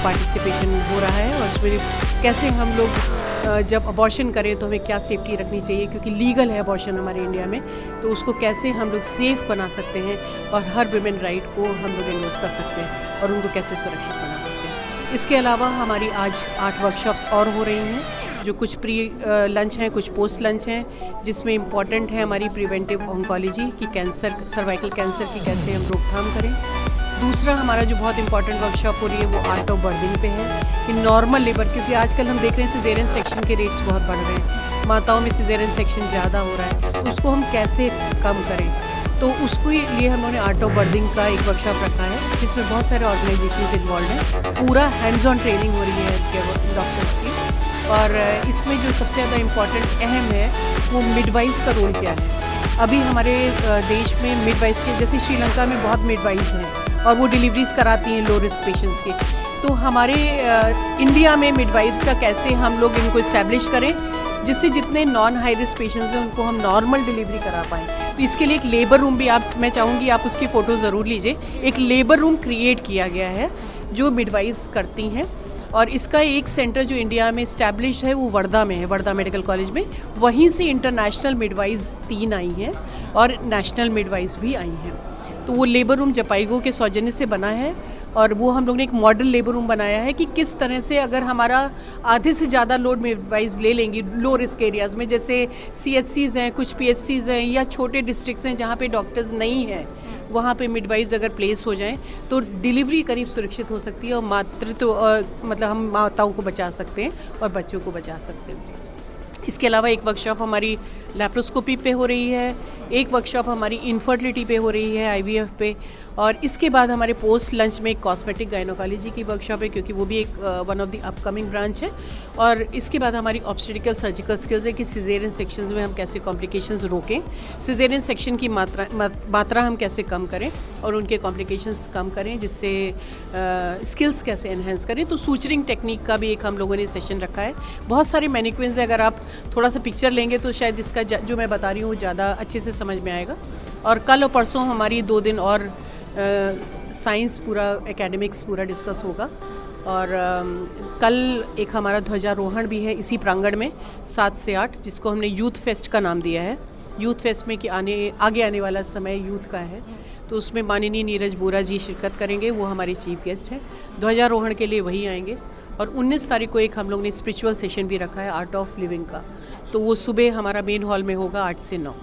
Participation हो रहा है और इसमें कैसे हम लोग जब अबॉर्शन करें तो हमें क्या सेफ्टी रखनी चाहिए, क्योंकि लीगल है अबॉर्शन हमारे इंडिया में, तो उसको कैसे हम लोग सेफ़ बना सकते हैं और हर वुमेन राइट को हम लोग इन्वोस कर सकते हैं और उनको कैसे सुरक्षित बना सकते हैं। इसके अलावा हमारी आज 8 वर्कशॉप्स और हो रही हैं, जो कुछ प्री लंच हैं, कुछ पोस्ट लंच हैं, जिसमें इम्पॉर्टेंट है हमारी प्रिवेंटिव ऑन्कोलॉजी की, कैंसर, सर्वाइकल कैंसर की कैसे हम रोकथाम करें। दूसरा हमारा जो बहुत इंपॉर्टेंट वर्कशॉप हो रही है वो आर्ट ऑफ बर्थिंग पे है कि नॉर्मल लेबर, क्योंकि आजकल हम देख रहे हैं सिजेरियन सेक्शन के रेट्स बहुत बढ़ रहे हैं, माताओं में सिजेरियन सेक्शन ज़्यादा हो रहा है, तो उसको हम कैसे कम करें। तो उसको लिए हम लोगों ने आर्ट ऑफ बर्थिंग का एक वर्कशॉप रखा है, जिसमें बहुत सारे ऑर्गेनाइजेशन इन्वॉल्व हैं, पूरा हैंड्स ऑन ट्रेनिंग हो रही है डॉक्टर्स की। और इसमें जो सबसे ज़्यादा इम्पॉर्टेंट अहम है वो मिडवाइफ्स का रोल क्या है। अभी हमारे देश में मिडवाइफ्स के, जैसे श्रीलंका में बहुत मिडवाइफ्स हैं और वो डिलीवरीज कराती हैं लो रिस्क पेशेंट्स की, तो हमारे इंडिया में मिडवाइफ्स का कैसे हम लोग इनको इस्टेब्लिश करें, जिससे जितने नॉन हाई रिस्क पेशेंट्स हैं उनको हम नॉर्मल डिलीवरी करा पाएँ। तो इसके लिए एक लेबर रूम भी मैं चाहूँगी आप उसकी फ़ोटो ज़रूर लीजिए। एक लेबर रूम क्रिएट किया गया है जो मिडवाइफ्स करती हैं, और इसका एक सेंटर जो इंडिया में इस्टेब्लिश है वो वर्धा में है, वर्धा मेडिकल कॉलेज में। वहीं से इंटरनेशनल मिडवाइफ्स 3 आई हैं और नेशनल मिडवाइफ्स भी आई हैं। तो वो लेबर रूम जपाईगो के सौजन्य से बना है, और वो हम लोग ने एक मॉडल लेबर रूम बनाया है कि किस तरह से अगर हमारा आधे से ज़्यादा लोड मिडवाइफ्स ले लेंगी लो रिस्क एरियाज़ में, जैसे CHCs हैं, कुछ PHCs हैं, या छोटे डिस्ट्रिक्ट्स हैं जहाँ पे डॉक्टर्स नहीं हैं, वहाँ पे मिडवाइफ्स अगर प्लेस हो जाएं तो डिलीवरी करीब सुरक्षित हो सकती है और मतलब हम माताओं को बचा सकते हैं और बच्चों को बचा सकते हैं। इसके अलावा एक वर्कशॉप हमारी लैप्रोस्कोपी पे हो रही है, एक वर्कशॉप हमारी इनफर्टिलिटी पे हो रही है, IVF पे, और इसके बाद हमारे पोस्ट लंच में एक कॉस्मेटिक गायनोकोलॉजी की वर्कशॉप है, क्योंकि वो भी एक one of the upcoming branch है। और इसके बाद हमारी ऑब्स्टेट्रिकल सर्जिकल स्किल्स है कि सिजेरियन सेक्शंस में हम कैसे कॉम्प्लिकेशंस रोकें, सिजेरियन सेक्शन की मात्रा हम कैसे कम करें और उनके कॉम्प्लिकेशंस कम करें, जिससे स्किल्स कैसे एनहेंस करें। तो सूचरिंग टेक्निक का भी एक हम लोगों ने सेशन रखा है। बहुत सारे मैनिक्विन्स है, अगर आप थोड़ा सा पिक्चर लेंगे तो शायद इसका जो मैं बता रही हूँ ज़्यादा अच्छे से समझ में आएगा। और कल और परसों हमारी 2 दिन और साइंस पूरा एकेडमिक्स पूरा डिस्कस होगा। और कल एक हमारा ध्वजारोहण भी है इसी प्रांगण में 7 से 8, जिसको हमने यूथ फेस्ट का नाम दिया है। यूथ फेस्ट में कि आगे आने वाला समय यूथ का है, तो उसमें माननीय नीरज बोरा जी शिरकत करेंगे, वो हमारे चीफ गेस्ट हैं। ध्वजारोहण के लिए वही आएंगे। और 19 तारीख को एक हम लोग ने स्पिरिचुअल सेशन भी रखा है आर्ट ऑफ लिविंग का, तो वो सुबह हमारा मेन हॉल में होगा 8 से 9।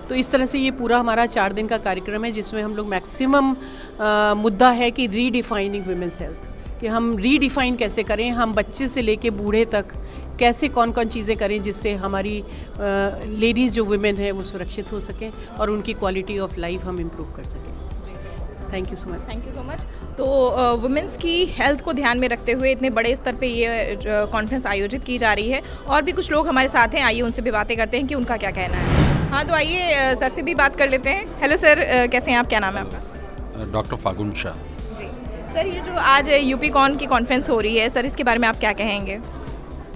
तो इस तरह से ये पूरा हमारा 4 दिन का कार्यक्रम है, जिसमें हम लोग मैक्सिमम मुद्दा है कि रीडिफाइनिंग वुमेन्स हेल्थ, कि हम रीडिफाइन कैसे करें, हम बच्चे से लेके बूढ़े तक कैसे कौन कौन चीज़ें करें जिससे हमारी लेडीज़ जो वुमेन है वो सुरक्षित हो सकें और उनकी क्वालिटी ऑफ लाइफ हम इम्प्रूव कर सकें। Thank you so much. Thank you so much. तो वुमेंस की हेल्थ को ध्यान में रखते हुए इतने बड़े स्तर पे ये कॉन्फ्रेंस आयोजित की जा रही है, और भी कुछ लोग हमारे साथ हैं, आइए उनसे भी बातें करते हैं कि उनका क्या कहना है। हाँ, तो आइए सर से भी बात कर लेते हैं। हेलो सर, कैसे हैं आप, क्या नाम है आपका? डॉक्टर फागुन शाह। जी सर, ये जो आज यूपीकॉन की कॉन्फ्रेंस हो रही है सर, इसके बारे में आप क्या कहेंगे?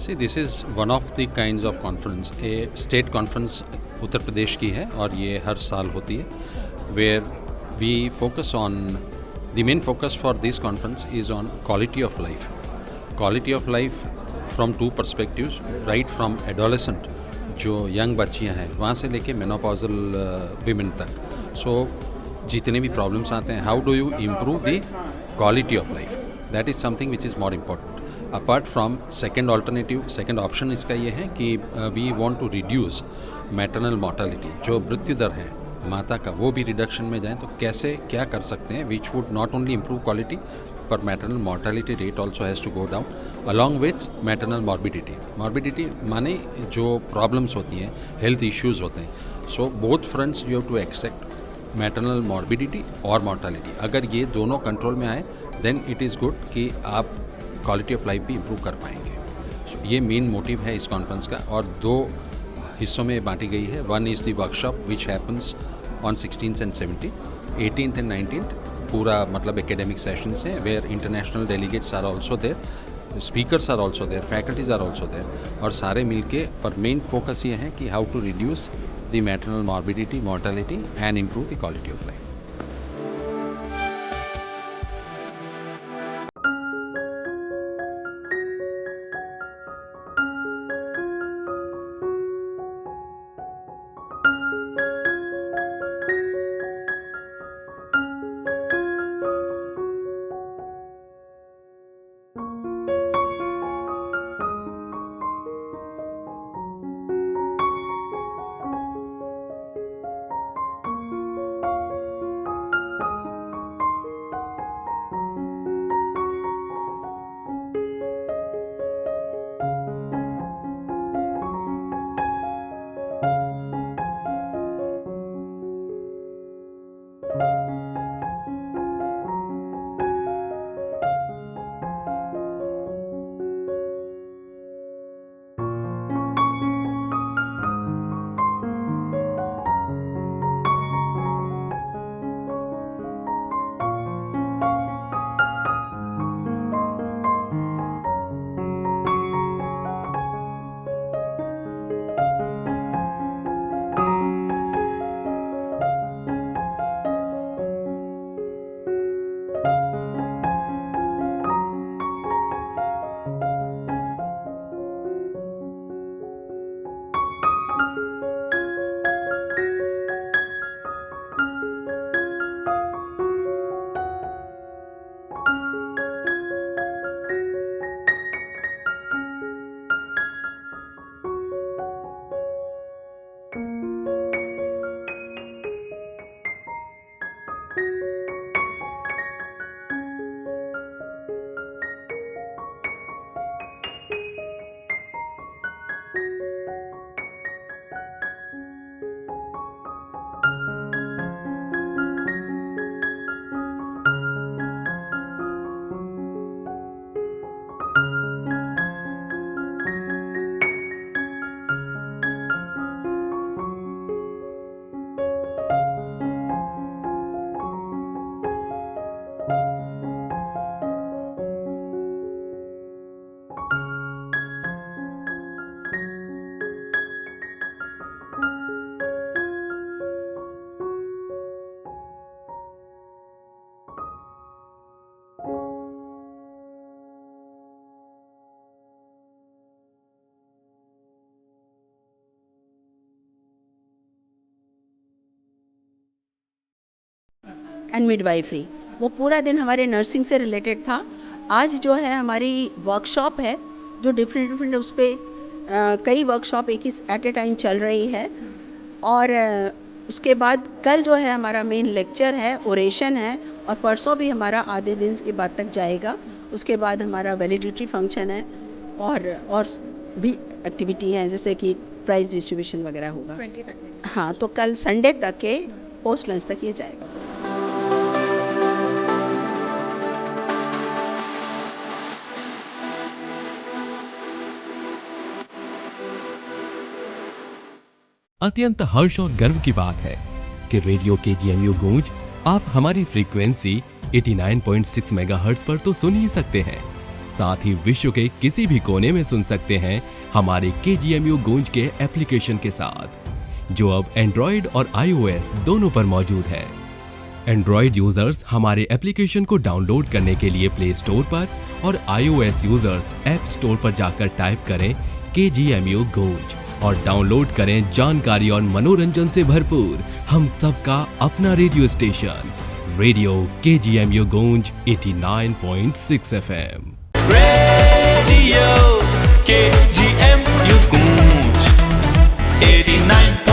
See, this is one of the kinds of conference. A state conference Uttar Pradesh की है और ये हर साल होती है, where we focus on the main focus for this conference is on quality of life. Quality of life from 2 perspectives, right from adolescent जो young बच्चियां हैं वहाँ से लेके मेनोपॉजल विमेन तक। सो जितने भी प्रॉब्लम्स आते हैं, how do you improve the quality of life, that is something which is more important. Apart from second alternative, second option इसका ये है कि we want to reduce maternal mortality, जो मृत्यु दर है माता का, वो भी रिडक्शन में जाए। तो कैसे क्या कर सकते हैं which would not only improve quality पर maternal mortality rate also has to go down along with maternal morbidity. Morbidity माने जो problems होती हैं, health issues होते हैं। So both fronts you have to accept maternal morbidity और mortality. अगर ये दोनों कंट्रोल में आए then it is good कि आप quality of life भी improve कर पाएंगे। So ये मेन मोटिव है इस कॉन्फ्रेंस का, और 2 हिस्सों में बांटी गई है। One is the workshop which happens on 16th and 17th, 18th and 19th पूरा मतलब एकेडमिक सेशंस हैं, where international delegates are also there, speakers are also there, faculties are also there, और सारे मिलके पर मेन फोकस ये है कि how to reduce the maternal morbidity, mortality and improve the quality of life. And midwifery, वो पूरा दिन हमारे नर्सिंग से रिलेटेड था। आज जो है हमारी वर्कशॉप है जो डिफरेंट उस पर कई वर्कशॉप एक ही एट ए टाइम चल रही है। और उसके बाद कल जो है हमारा मेन लेक्चर है, ओरेशन है, और परसों भी हमारा आधे दिन के बाद तक जाएगा। उसके बाद हमारा वैलिडिटी फंक्शन है और भी एक्टिविटी हैं जैसे कि प्राइज डिस्ट्रीब्यूशन वगैरह होगा। हाँ, तो कल संडे तक के पोस्ट लंच तक ये जाएगा। अत्यंत हर्ष और गर्व की बात है कि रेडियो KGMU गूंज आप हमारी फ्रीक्वेंसी 89.6 मेगाहर्ट्ज पर तो सुन ही सकते हैं, साथ ही विश्व के किसी भी कोने में सुन सकते हैं हमारे KGMU गूंज के एप्लीकेशन के साथ, जो अब एंड्रॉइड और iOS दोनों पर मौजूद है। एंड्रॉइड यूजर्स हमारे एप्लीकेशन को डाउनलोड करने के लिए प्ले स्टोर पर और iOS यूजर्स ऐप स्टोर पर जाकर टाइप करें KGMU गूंज और डाउनलोड करें जानकारी और मनोरंजन से भरपूर हम सबका अपना रेडियो स्टेशन, रेडियो KGMU गूंज 89.6 FM। रेडियो KGMU गूंज 89